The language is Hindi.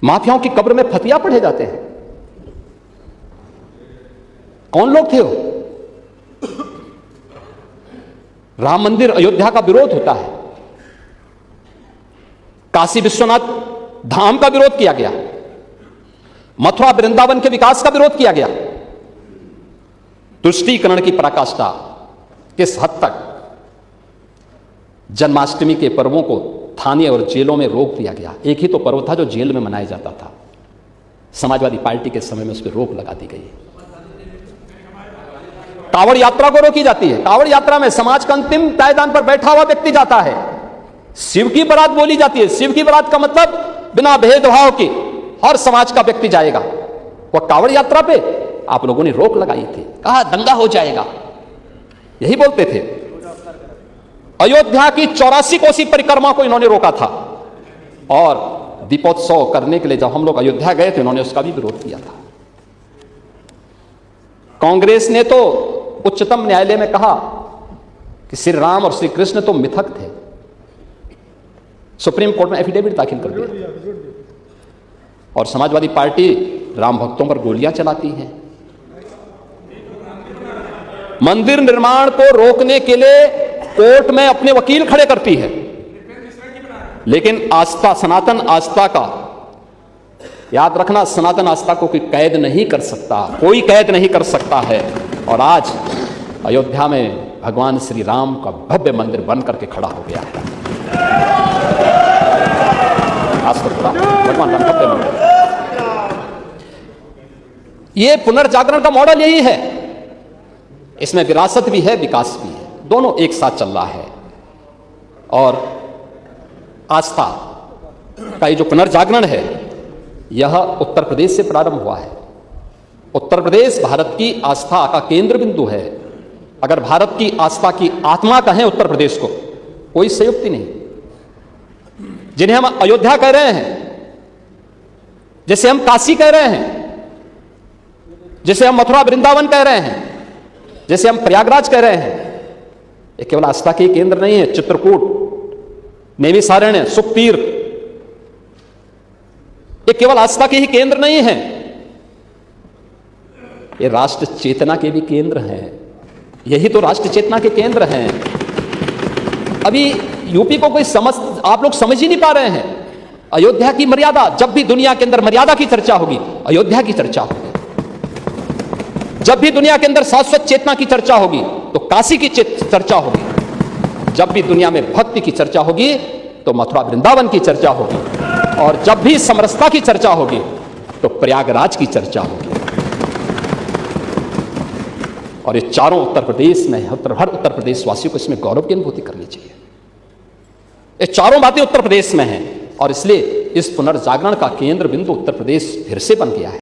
माफियाओं की कब्र में फतिया पढ़े जाते हैं। कौन लोग थे वो? राम मंदिर अयोध्या का विरोध होता है, काशी विश्वनाथ धाम का विरोध किया गया, मथुरा वृंदावन के विकास का विरोध किया गया। तुष्टीकरण की पराकाष्ठा किस हद तक, जन्माष्टमी के पर्वों को थाने और जेलों में रोक दिया गया। एक ही तो पर्व था जो जेल में मनाया जाता था, समाजवादी पार्टी के समय में उस पर रोक लगा दी गई। कांवड़ यात्रा को रोकी जाती है। कांवड़ यात्रा में समाज का अंतिम पायदान पर बैठा हुआ व्यक्ति जाता है। शिव की बारात बोली जाती है। शिव की बारात का मतलब बिना भेदभाव के हर समाज का व्यक्ति जाएगा। वह कांवड़ यात्रा पे आप लोगों ने रोक लगाई थी, कहा दंगा हो जाएगा, यही बोलते थे। अयोध्या की 84 कोसी परिक्रमा को इन्होंने रोका था, और दीपोत्सव करने के लिए जब हम लोग अयोध्या गए थे, इन्होंने उसका भी विरोध किया था। कांग्रेस ने तो उच्चतम न्यायालय में कहा कि श्री राम और श्री कृष्ण तो मिथक थे। सुप्रीम कोर्ट में एफिडेविट दाखिल कर दिया। और समाजवादी पार्टी राम भक्तों पर गोलियां चलाती है। मंदिर निर्माण को रोकने के लिए कोर्ट में अपने वकील खड़े करती है, लेकिन आस्था, सनातन आस्था का याद रखना, सनातन आस्था को कोई कैद नहीं कर सकता, कोई कैद नहीं कर सकता है। और आज अयोध्या में भगवान श्री राम का भव्य मंदिर बन करके खड़ा हो गया है। भगवान राम भव्य मंदिर, ये पुनर्जागरण का मॉडल यही है। इसमें विरासत भी है, विकास भी है, दोनों एक साथ चल रहा है। और आस्था का ये जो पुनर्जागरण है, यह उत्तर प्रदेश से प्रारंभ हुआ है। उत्तर प्रदेश भारत की आस्था का केंद्र बिंदु है। अगर भारत की आस्था की आत्मा कहें उत्तर प्रदेश को, कोई संयुक्ति नहीं। जिन्हें हम अयोध्या कह रहे हैं, जिसे हम काशी कह रहे हैं, जिसे हम मथुरा वृंदावन कह रहे हैं, जिसे हम प्रयागराज कह रहे हैं, ये केवल आस्था के केंद्र नहीं है। चित्रकूट, नैमिषारण्य, सुखतीर्थ, ये केवल आस्था के ही केंद्र नहीं है, ये राष्ट्र चेतना के भी केंद्र हैं। यही तो राष्ट्र चेतना के केंद्र हैं। अभी यूपी को कोई आप लोग समझ ही नहीं पा रहे हैं। अयोध्या की मर्यादा, जब भी दुनिया के अंदर मर्यादा की चर्चा होगी, अयोध्या की चर्चा होगी। जब भी दुनिया के अंदर शाश्वत चेतना की चर्चा होगी, तो काशी की चर्चा होगी। जब भी दुनिया में भक्ति की चर्चा होगी, तो मथुरा वृंदावन की चर्चा होगी। और जब भी समरसता की चर्चा होगी, तो प्रयागराज की चर्चा होगी। और ये चारों उत्तर प्रदेश में, हर उत्तर प्रदेश वासियों को इसमें गौरव की अनुभूति करनी चाहिए। ये चारों बातें उत्तर प्रदेश में हैं, और इसलिए इस पुनर्जागरण का केंद्र बिंदु उत्तर प्रदेश फिर से बन गया है।